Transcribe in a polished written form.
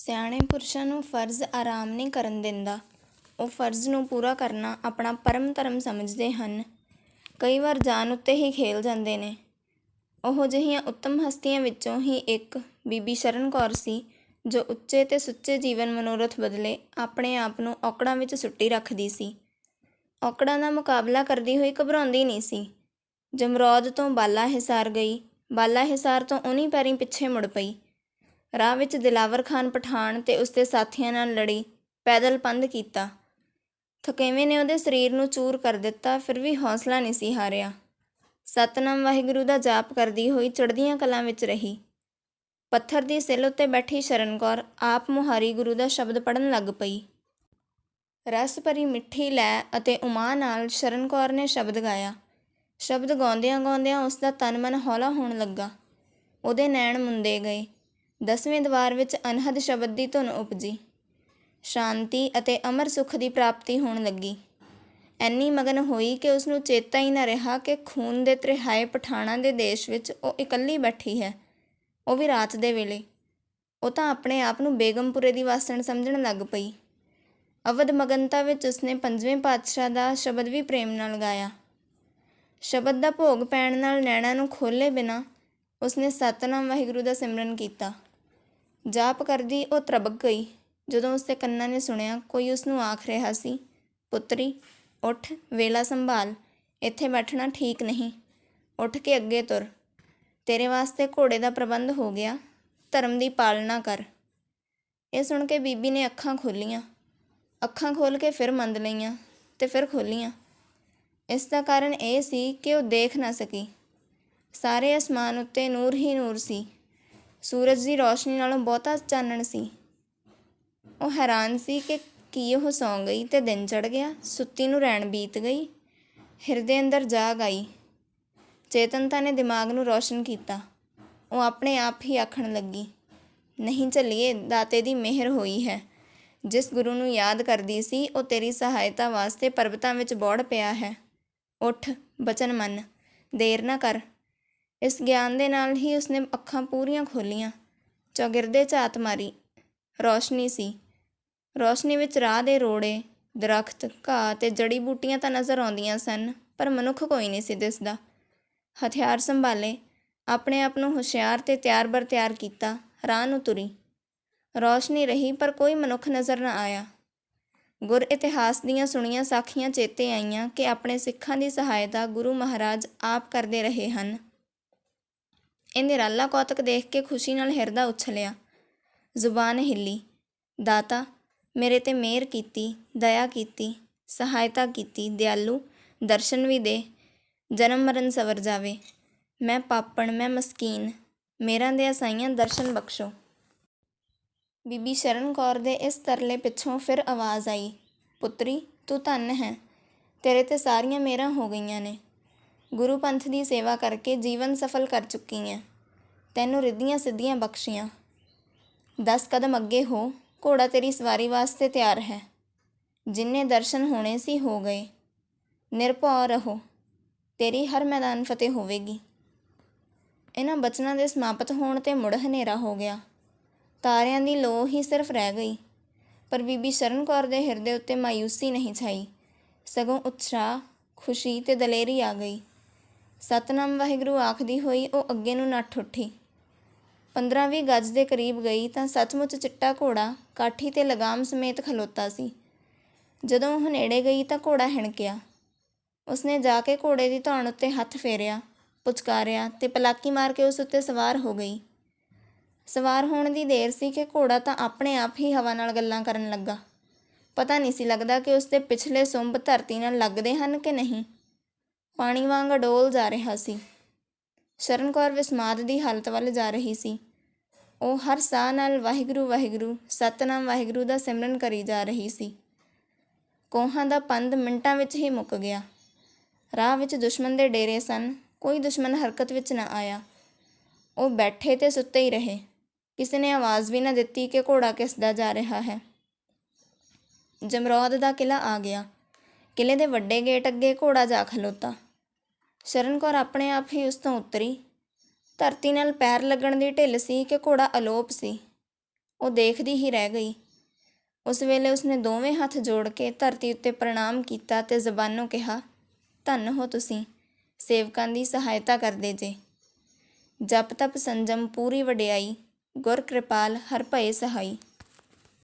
ਸਿਆਣੇ ਪੁਰਸ਼ਾਂ ਨੂੰ ਫਰਜ਼ ਆਰਾਮ ਨਹੀਂ ਕਰਨ ਦਿੰਦਾ। ਉਹ ਫਰਜ਼ ਨੂੰ ਪੂਰਾ ਕਰਨਾ ਆਪਣਾ ਪਰਮ ਧਰਮ ਸਮਝਦੇ ਹਨ। ਕਈ ਵਾਰ ਜਾਨ ਉੱਤੇ ਹੀ ਖੇਲ ਜਾਂਦੇ ਨੇ। ਉਹੋ ਜਿਹੀਆਂ ਉੱਤਮ ਹਸਤੀਆਂ ਵਿੱਚੋਂ ਹੀ ਇੱਕ ਬੀਬੀ ਸ਼ਰਨ ਕੌਰ ਸੀ, ਜੋ ਉੱਚੇ ਤੇ ਸੁੱਚੇ ਜੀਵਨ ਮਨੋਰਥ ਬਦਲੇ ਆਪਣੇ ਆਪ ਨੂੰ ਔਕੜਾਂ ਵਿੱਚ ਸੁੱਟੀ ਰੱਖਦੀ ਸੀ। ਔਕੜਾਂ ਦਾ ਮੁਕਾਬਲਾ ਕਰਦੀ ਹੋਈ ਘਬਰਾਉਂਦੀ ਨਹੀਂ ਸੀ। ਜਮਰੌਦ ਤੋਂ ਬਾਲਾ ਹਿਸਾਰ ਗਈ, ਬਾਲਾ ਹਿਸਾਰ ਤੋਂ ਉਨੀ ਪੈਰੀਂ ਪਿੱਛੇ ਮੁੜ ਪਈ। ਰਾਹ ਵਿੱਚ ਦਿਲਾਵਰ ਖਾਨ ਪਠਾਨ ਤੇ ਉਸਦੇ ਸਾਥੀਆਂ ਨਾਲ ਲੜੀ, ਪੈਦਲ ਪੰਧ ਕੀਤਾ। ਥਕੇਵੇਂ ਨੇ ਉਹਦੇ ਸਰੀਰ ਨੂੰ ਚੂਰ ਕਰ ਦਿੱਤਾ, ਫਿਰ ਵੀ ਹੌਸਲਾ ਨਹੀਂ ਸੀ ਹਾਰਿਆ। ਸਤਿਨਾਮ ਵਾਹਿਗੁਰੂ ਦਾ ਜਾਪ ਕਰਦੀ ਹੋਈ ਚੜ੍ਹਦੀਆਂ ਕਲਾਂ ਵਿੱਚ ਰਹੀ। ਪੱਥਰ ਦੀ ਸਿਲ ਉੱਤੇ ਬੈਠੀ ਸ਼ਰਨ ਕੌਰ ਆਪ ਮੁਹਾਰੀ ਗੁਰੂ ਦਾ ਸ਼ਬਦ ਪੜ੍ਹਨ ਲੱਗ ਪਈ। ਰਸ ਭਰੀ ਮਿੱਠੀ ਲੈ ਅਤੇ ਉਮਾ ਨਾਲ ਸ਼ਰਨ ਕੌਰ ਨੇ ਸ਼ਬਦ ਗਾਇਆ। ਸ਼ਬਦ ਗਾਉਂਦਿਆਂ ਗਾਉਂਦਿਆਂ ਉਸਦਾ ਤਨ ਮਨ ਹੌਲਾ ਹੋਣ ਲੱਗਾ। ਉਹਦੇ ਨੈਣ ਮੁੰਦੇ ਗਏ। 10ਵੇਂ ਦਵਾਰ ਵਿੱਚ ਅਨਹਦ ਸ਼ਬਦ ਦੀ ਧੁਨ ਉਪਜੀ। ਸ਼ਾਂਤੀ ਅਤੇ ਅਮਰ ਸੁੱਖ ਦੀ ਪ੍ਰਾਪਤੀ ਹੋਣ ਲੱਗੀ। ਐਨੀ ਮਗਨ ਹੋਈ ਕਿ ਉਸਨੂੰ ਚੇਤਾ ਹੀ ਨਾ ਰਿਹਾ ਕਿ ਖੂਨ ਦੇ ਤ੍ਰਿਹਾਏ ਪਠਾਣਾਂ ਦੇ ਦੇਸ਼ ਵਿੱਚ ਉਹ ਇਕੱਲੀ ਬੈਠੀ ਹੈ, ਉਹ ਵੀ ਰਾਤ ਦੇ ਵੇਲੇ। ਉਹ ਤਾਂ ਆਪਣੇ ਆਪ ਨੂੰ ਬੇਗਮਪੁਰੇ ਦੀ ਵਾਸਣ ਸਮਝਣ ਲੱਗ ਪਈ। ਅਵਧ ਮਗਨਤਾ ਵਿੱਚ ਉਸਨੇ 5ਵੇਂ ਪਾਤਸ਼ਾਹ ਦਾ ਸ਼ਬਦ ਵੀ ਪ੍ਰੇਮ ਨਾਲ ਗਾਇਆ। ਸ਼ਬਦ ਦਾ ਭੋਗ ਪੈਣ ਨਾਲ ਨੈਣਾਂ ਨੂੰ ਖੋਲ੍ਹੇ ਬਿਨਾਂ ਉਸਨੇ ਸਤਿਨਾਮ ਵਾਹਿਗੁਰੂ ਦਾ ਸਿਮਰਨ ਕੀਤਾ। ਜਾਪ ਕਰਦੀ ਉਹ ਤਰਬਕ ਗਈ ਜਦੋਂ ਉਸਦੇ ਕੰਨਾਂ ਨੇ ਸੁਣਿਆ ਕੋਈ ਉਸਨੂੰ ਆਖ ਰਿਹਾ ਸੀ, ਪੁੱਤਰੀ ਉੱਠ, ਵੇਲਾ ਸੰਭਾਲ, ਇੱਥੇ ਬੈਠਣਾ ਠੀਕ ਨਹੀਂ, ਉੱਠ ਕੇ ਅੱਗੇ ਤੁਰ। ਤੇਰੇ ਵਾਸਤੇ ਘੋੜੇ ਦਾ ਪ੍ਰਬੰਧ ਹੋ ਗਿਆ, ਧਰਮ ਦੀ ਪਾਲਣਾ ਕਰ। ਇਹ ਸੁਣ ਕੇ ਬੀਬੀ ਨੇ ਅੱਖਾਂ ਖੋਲ੍ਹੀਆਂ। ਅੱਖਾਂ ਖੋਲ੍ਹ ਕੇ ਫਿਰ ਮੰਦ ਲਈਆਂ ਤੇ ਫਿਰ ਖੋਲ੍ਹੀਆਂ। ਇਸ ਦਾ ਕਾਰਨ ਇਹ ਸੀ ਕਿ ਉਹ ਦੇਖ ਨਾ ਸਕੀ। ਸਾਰੇ ਅਸਮਾਨ ਉੱਤੇ ਨੂਰ ਹੀ ਨੂਰ ਸੀ। ਸੂਰਜ ਦੀ ਰੌਸ਼ਨੀ ਨਾਲੋਂ ਬਹੁਤਾ ਚਾਨਣ ਸੀ। ਉਹ ਹੈਰਾਨ ਸੀ ਕਿ ਕੀ ਉਹ ਸੌਂ ਗਈ ਤੇ ਦਿਨ ਚੜ੍ਹ ਗਿਆ, ਸੁੱਤੀ ਨੂੰ ਰੈਣ ਬੀਤ ਗਈ। ਹਿਰਦੇ ਅੰਦਰ ਜਾਗ ਆਈ। ਚੇਤਨਤਾ ਨੇ ਦਿਮਾਗ ਨੂੰ ਰੌਸ਼ਨ ਕੀਤਾ। ਉਹ ਆਪਣੇ ਆਪ ਹੀ ਆਖਣ ਲੱਗੀ, ਨਹੀਂ ਝੱਲੀਏ, ਦਾਤੇ ਦੀ ਮਿਹਰ ਹੋਈ ਹੈ। ਜਿਸ ਗੁਰੂ ਨੂੰ ਯਾਦ ਕਰਦੀ ਸੀ, ਉਹ ਤੇਰੀ ਸਹਾਇਤਾ ਵਾਸਤੇ ਪਰਬਤਾਂ ਵਿੱਚ ਬੋੜ ਪਿਆ ਹੈ। ਉੱਠ, ਬਚਨ ਮੰਨ, ਦੇਰ ਨਾ ਕਰ। ਇਸ ਗਿਆਨ ਦੇ ਨਾਲ ਹੀ ਉਸਨੇ ਅੱਖਾਂ ਪੂਰੀਆਂ ਖੋਲ੍ਹੀਆਂ। ਚੌਗਿਰਦੇ ਝਾਤ ਮਾਰੀ। ਰੌਸ਼ਨੀ ਸੀ। ਰੌਸ਼ਨੀ ਵਿੱਚ ਰਾਹ ਦੇ ਰੋੜੇ, ਦਰੱਖਤ, ਘਾਹ ਤੇ ਜੜੀ ਬੂਟੀਆਂ ਤਾਂ ਨਜ਼ਰ ਆਉਂਦੀਆਂ ਸਨ, ਪਰ ਮਨੁੱਖ ਕੋਈ ਨਹੀਂ ਸੀ ਦਿਸਦਾ। ਹਥਿਆਰ ਸੰਭਾਲੇ, ਆਪਣੇ ਆਪ ਨੂੰ ਹੁਸ਼ਿਆਰ ਤੇ ਤਿਆਰ ਬਰ ਤਿਆਰ ਕੀਤਾ, ਰਾਹ ਨੂੰ ਤੁਰੀ। ਰੌਸ਼ਨੀ ਰਹੀ ਪਰ ਕੋਈ ਮਨੁੱਖ ਨਜ਼ਰ ਨਾ ਆਇਆ। ਗੁਰ ਇਤਿਹਾਸ ਦੀਆਂ ਸੁਣੀਆਂ ਸਾਖੀਆਂ ਚੇਤੇ ਆਈਆਂ ਕਿ ਆਪਣੇ ਸਿੱਖਾਂ ਦੀ ਸਹਾਇਤਾ ਗੁਰੂ ਮਹਾਰਾਜ ਆਪ ਕਰਦੇ ਰਹੇ ਹਨ। ਇਹ ਨਿਰਾਲਾ ਕੌਤਕ ਦੇਖ ਕੇ ਖੁਸ਼ੀ ਨਾਲ ਹਿਰਦਾ ਉਛਲਿਆ। ਜ਼ੁਬਾਨ ਹਿੱਲੀ, ਦਾਤਾ ਮੇਰੇ ਤੇ ਮਿਹਰ ਕੀਤੀ, ਦਇਆ ਕੀਤੀ, ਸਹਾਇਤਾ ਕੀਤੀ, ਦਿਆਲੂ, ਦਰਸ਼ਨ ਵੀ ਦੇ, ਜਨਮ ਮਰਨ ਸਵਰ ਜਾਵੇ। ਮੈਂ ਪਾਪਣ, ਮੈਂ ਮਸਕੀਨ, ਮੇਰਾਂ ਦੇ ਅਸਾਈਆਂ ਦਰਸ਼ਨ ਬਖਸ਼ੋ। ਬੀਬੀ ਸ਼ਰਨ ਕੌਰ ਦੇ ਇਸ ਤਰਲੇ ਪਿੱਛੋਂ ਫਿਰ ਆਵਾਜ਼ ਆਈ, ਪੁੱਤਰੀ ਤੂੰ ਧੰਨ ਹੈ, ਤੇਰੇ ਤੇ ਸਾਰੀਆਂ ਮਿਹਰਾਂ ਹੋ ਗਈਆਂ ਨੇ। ਗੁਰੂ ਪੰਥ ਦੀ ਸੇਵਾ ਕਰਕੇ ਜੀਵਨ ਸਫਲ ਕਰ ਚੁੱਕੀ ਹੈ। ਤੈਨੂੰ ਰਿੱਧੀਆਂ ਸਿੱਧੀਆਂ ਬਖਸ਼ੀਆਂ। 10 ਕਦਮ ਅੱਗੇ ਹੋ, ਘੋੜਾ ਤੇਰੀ ਸਵਾਰੀ ਵਾਸਤੇ ਤਿਆਰ ਹੈ। ਜਿੰਨੇ ਦਰਸ਼ਨ ਹੋਣੇ ਸੀ ਹੋ ਗਏ। ਨਿਰਭਉ ਰਹੋ, ਤੇਰੀ ਹਰ ਮੈਦਾਨ ਫਤਿਹ ਹੋਵੇਗੀ। ਇਹਨਾਂ ਬਚਨਾਂ ਦੇ ਸਮਾਪਤ ਹੋਣ 'ਤੇ ਮੁੜ ਹਨੇਰਾ ਹੋ ਗਿਆ। ਤਾਰਿਆਂ ਦੀ ਲੋ ਹੀ ਸਿਰਫ ਰਹਿ ਗਈ। ਪਰ ਬੀਬੀ ਸ਼ਰਨ ਕੌਰ ਦੇ ਹਿਰਦੇ ਉੱਤੇ ਮਾਯੂਸੀ ਨਹੀਂ ਛਾਈ, ਸਗੋਂ ਉਤਸ਼ਾਹ, ਖੁਸ਼ੀ ਤੇ ਦਲੇਰੀ ਆ ਗਈ। ਸਤਿਨਾਮ ਵਾਹਿਗੁਰੂ ਆਖਦੀ ਹੋਈ ਉਹ ਅੱਗੇ ਨੂੰ ਨੱਠ ਉੱਠੀ। 15-20 ਗਜ਼ ਦੇ ਕਰੀਬ ਗਈ ਤਾਂ ਸੱਚਮੁੱਚ ਚਿੱਟਾ ਘੋੜਾ ਕਾਠੀ ਤੇ ਲਗਾਮ ਸਮੇਤ ਖਲੋਤਾ ਸੀ। ਜਦੋਂ ਉਹ ਨੇੜੇ ਗਈ ਤਾਂ ਘੋੜਾ ਹਿਣਕਿਆ। ਉਸਨੇ ਜਾ ਕੇ ਘੋੜੇ ਦੀ ਧੌਣ ਉੱਤੇ ਹੱਥ ਫੇਰਿਆ, ਪੁਚਕਾਰਿਆ ਤੇ ਪਲਾਕੀ ਮਾਰ ਕੇ ਉਸ ਉੱਤੇ ਸਵਾਰ ਹੋ ਗਈ। ਸਵਾਰ ਹੋਣ ਦੀ ਦੇਰ ਸੀ ਕਿ ਘੋੜਾ ਤਾਂ ਆਪਣੇ ਆਪ ਹੀ ਹਵਾ ਨਾਲ ਗੱਲਾਂ ਕਰਨ ਲੱਗਾ। ਪਤਾ ਨਹੀਂ ਸੀ ਲੱਗਦਾ ਕਿ ਉਸਦੇ ਪਿਛਲੇ ਸੁੰਬ ਧਰਤੀ ਨਾਲ ਲੱਗਦੇ ਹਨ ਕਿ ਨਹੀਂ। ਪਾਣੀ ਵਾਂਗ ਅਡੋਲ ਜਾ ਰਿਹਾ ਸੀ। ਸ਼ਰਨ ਕੌਰ ਵਿਸਮਾਦ ਦੀ ਹਾਲਤ ਵੱਲ ਜਾ ਰਹੀ ਸੀ। ਉਹ ਹਰ ਸਾਹ ਨਾਲ ਵਾਹਿਗੁਰੂ ਵਾਹਿਗੁਰੂ, ਸਤਿਨਾਮ ਵਾਹਿਗੁਰੂ ਦਾ ਸਿਮਰਨ ਕਰੀ ਜਾ ਰਹੀ ਸੀ। ਕੋਹਾਂ ਦਾ ਪੰਧ ਮਿੰਟਾਂ ਵਿੱਚ ਹੀ ਮੁੱਕ ਗਿਆ। ਰਾਹ ਵਿੱਚ ਦੁਸ਼ਮਣ ਦੇ ਡੇਰੇ ਸਨ। ਕੋਈ ਦੁਸ਼ਮਣ ਹਰਕਤ ਵਿੱਚ ਨਾ ਆਇਆ। ਉਹ ਬੈਠੇ ਤੇ ਸੁੱਤੇ ਹੀ ਰਹੇ। ਕਿਸੇ ਨੇ ਆਵਾਜ਼ ਵੀ ਨਾ ਦਿੱਤੀ ਕਿ ਘੋੜਾ ਕਿਸਦਾ ਜਾ ਰਿਹਾ ਹੈ। ਜਮਰੌਦ ਦਾ ਕਿਲ੍ਹਾ ਆ ਗਿਆ। ਕਿਲ੍ਹੇ ਦੇ ਵੱਡੇ ਗੇਟ ਅੱਗੇ ਘੋੜਾ ਜਾ ਖਲੋਤਾ। ਸ਼ਰਨ ਕੌਰ ਆਪਣੇ ਆਪ ਹੀ ਉਸ ਤੋਂ ਉਤਰੀ। ਧਰਤੀ ਨਾਲ ਪੈਰ ਲੱਗਣ ਦੀ ਢਿੱਲ ਸੀ ਕਿ ਘੋੜਾ ਅਲੋਪ ਸੀ। ਉਹ ਦੇਖਦੀ ਹੀ ਰਹਿ ਗਈ। ਉਸ ਵੇਲੇ ਉਸਨੇ ਦੋਵੇਂ ਹੱਥ ਜੋੜ ਕੇ ਧਰਤੀ ਉੱਤੇ ਪ੍ਰਣਾਮ ਕੀਤਾ ਤੇ ਜ਼ਬਾਨੋਂ ਕਿਹਾ, ਧੰਨ ਹੋ ਤੁਸੀਂ, ਸੇਵਕਾਂ ਦੀ ਸਹਾਇਤਾ ਕਰਦੇ ਜੇ। ਜਪ ਤਪ ਸੰਜਮ ਪੂਰੀ ਵਡਿਆਈ, ਗੁਰ ਕਿਰਪਾਲ ਹਰ ਭਏ ਸਹਾਈ।